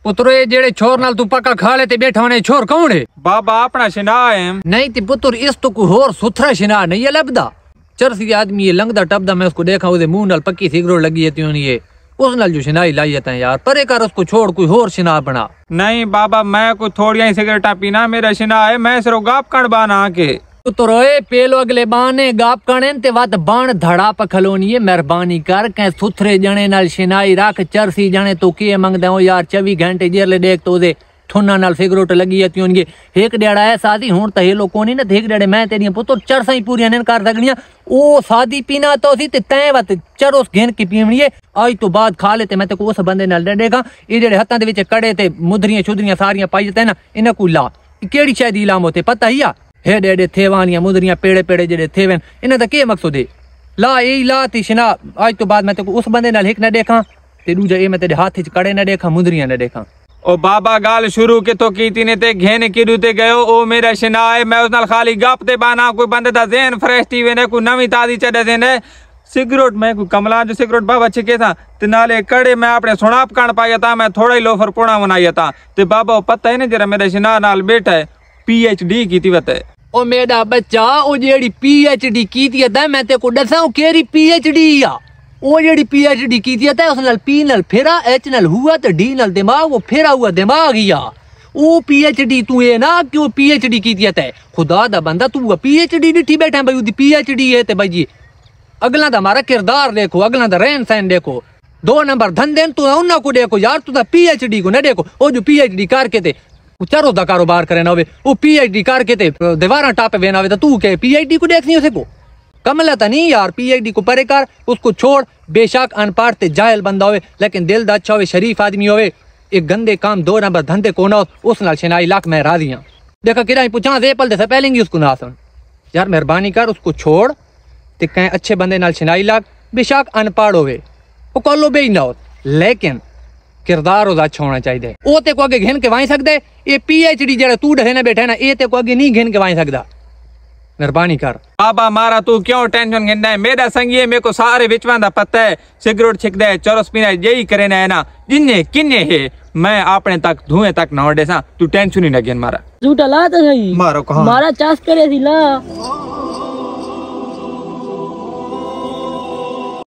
पुत्रो ये जेड़े छोर नाल तू पक्का खा ले ते बैठा होने छोर कौन है? बाबा अपना शिना है। नहीं ते पुत्र इस तो कोई होर सुथरा शिना नहीं है लबदा। चरसी आदमी ये लंगदा टपदा मैं उसको देखा उसे मुंह नाल पक्की सिगरेट लगी है ये उस नाल जो शिनाई लाई जाता है यार परे कर उसको छोड़ कोई होर शिना बना। नहीं बाबा मैं कोई थोड़िया ही सिगरेटा पीना मेरा शिना है मैं सिर्फ गाप कण बाना के तो रोए पेलो अगले बाने गाप कणे ते वात बाण धड़ा पखलोनी है मेहरबानी कर के सुथरे जने नाल शिनाई रख चरसी जने तो के मंगदा हो यार 24 घंटे जेरले देख तो दे ठुन्ना नाल सिगरेट लगी है त्यों ये एक डेढ़ा है शादी हुन त हे लोको नहीं ना एक डेढ़े मैं तेरी पुत्र चरसा ही पूरी न कर सकनिया ओ शादी पीना तो सी ते तय वत चरोस घेन की पीवनी है आज तो बाद खा लेते मैं ते को उस बंदे नाल डेगा ये जेड़े हत्थां दे विच कड़े ते मुदरियां छुदरियां सारियां पाई जते ना इना को ला केड़ी शायद इलाम होते पता ही आ हे डेडे थेवानियां मुदरियां पेड़े पेड़े जेड़े थेवन इना दा के मकसद है ला ए ला ती शिना आज तो बाद मैं ते उस बंदे नाल हिक न देखा ते दूजा ए मैं तेरे हाथ च कड़े न देखा मुदरियां न देखा। ओ बाबा गाल शुरू के तो की ने ते घेने किदू ते गयो ओ मेरा शिना है मैं उस नाल खाली गप ते बाना कोई बंदे दा ज़हन फ्रेश थी वेने कोई नवी ताजी चढ़े देने सिगरेट मैं कोई कमला जो सिगरेट बाबा छिके था ते नाले कड़े मैं अपने सुनाप कान पाया था मैं थोड़ा ही लोफर पोड़ा बनाया था ते बाबा पता है ना जरा मेरा शिना नाल बैठा है PhD की थी वते ओ मेरा बच्चा ओ जेड़ी PhD की थी दा मैं ते को दसाऊं केरी PhD आ ओ जेड़ी PhD की थी उस नाल P नाल फेरा H नाल हुआ तो D नाल दिमाग वो फेरा हुआ दिमाग ही आ ओ PhD तू ये ना क्यों PhD की थी खुदा दा बंदा तू PhD डिठी बैठा भाई उदी PhD है ते भाई जी अगला दा हमारा किरदार देखो अगला दा रहन सहन देखो 2 नंबर धंधे तू उन्ना को देखो यार तू दा PhD को न देखो ओ जो PhD करके ते चारों दा कारोबार करे ना होवे ओ PhD करके ते दीवारा टापे वेना होवे तो तू के PhD को देखनी उसे को कमला तो नहीं यार PhD को परे कर उसको छोड़ बेशक अनपढ़ ते जाहिल बंदा होवे लेकिन दिल दा अच्छा होवे शरीफ आदमी होवे एक गंदे काम 2 नंबर धंधे को ना उस नाल शिनाई लाख मैं राजी हां देखा किराई पूछा से पल दे से पहले उसको ना सुन यार मेहरबानी कर उसको छोड़ ते कहीं अच्छे बंदे नाल शिनाई लाख बेशक अनपढ़ होवे वो कॉलो बे ना हो लेकिन किरदार उसदा अच्छा होना चाहिए ओ ते को आगे घेन के वाई सकदे ये PhD जेड़ा तू डहे ना बैठा ना ये ते को आगे नहीं घेन के वाई सकदा मेहरबानी कर। बाबा मारा तू क्यों टेंशन घेंदा है मेरा संगी है मेरे को सारे विचवां दा पता है सिगरेट छिकदा है चरस पीना यही करे ना है ना जिन्ने किन्ने है मैं अपने तक धुएं तक ना उड़े सा तू टेंशन ही ना घेन मारा झूठा ला तो सही मारो कहां मारा चास करे सी ला